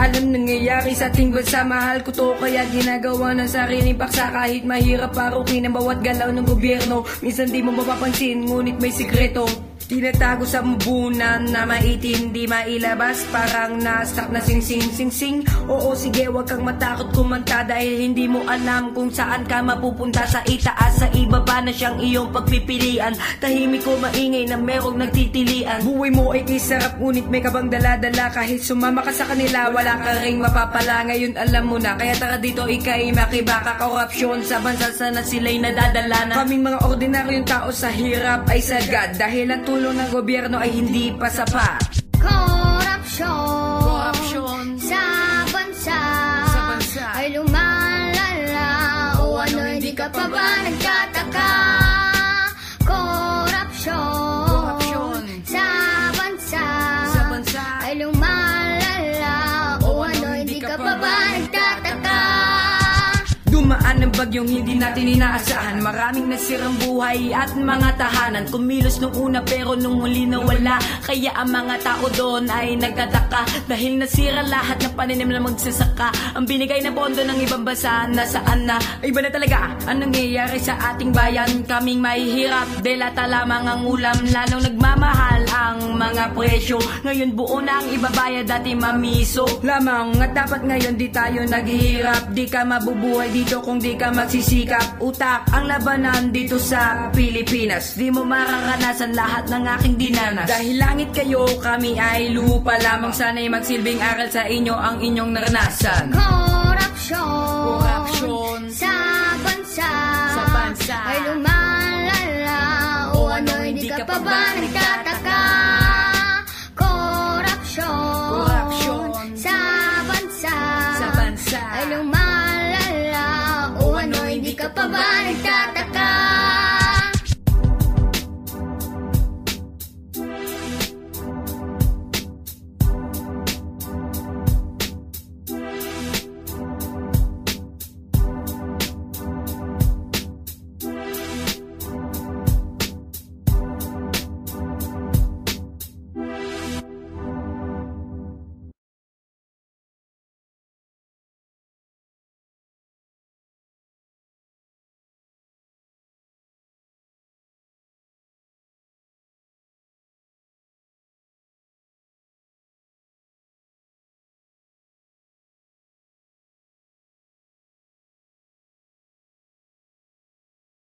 mahal ang nangyayari sa ating bansa. Mahal ko to kaya ginagawa ng sariling paksa. Kahit mahirap parukin ang bawat galaw ng gobyerno, minsan di mo mapapansin ngunit may sikreto. Tinatago sa mabunan na maitim, di mailabas. Parang na-stuck na sing-sing. Oo sige, wag kang matakot kumanta dahil hindi mo alam kung saan ka mapupunta. Sa itaas, sa ibaba na siyang iyong pagpipilian. Tahimik ko maingay na merong nagtitilian. Buhay mo ay kisarap ngunit may kabang dala-dala. Kahit sumama ka sa kanila, wala ka ring mapapala. Ngayon alam mo na, kaya tara dito ikay makibaka. Korupsyon sa bansa sana sila'y nadadala na. Kaming mga ordinaryong tao sa hirap ay sagad dahil ang tulong ng gobyerno ay hindi pa sapat. Korupsyon sa bansa ay lumalala. O ano, hindi ka pa ba nagtataka? Korupsyon sa bansa ay lumalala. O ano, hindi ka pa ba nagtataka? Dumaan ng bagyong hindi natin inaasahan. Maraming nasirang buhay at mga tahanan. Kumilos nung una pero nung huli nawala. Kaya ang mga tao doon ay nagtataka dahil nasira lahat ng pananim na magsasaka. Ang binigay na pondo ng ibang bansa nasaan na? Iba na talaga ang nangyayari sa ating bayan. Kaming mahihirap, delata lamang ang ulam. Lalong nagmamahal ang mga presyo. Ngayon buo na ang ibabayad, dati mamiso lamang. At dapat ngayon di tayo naghihirap. Di ka mabubuhay dito kung di ka magsisikap. Utak ang labanan dito sa Pilipinas. Di mo mararanasan lahat ng aking dinanas. Dahil langit kayo, kami ay lupa lamang. Sana'y magsilbing aral sa inyo ang inyong naranasan. Korupsyon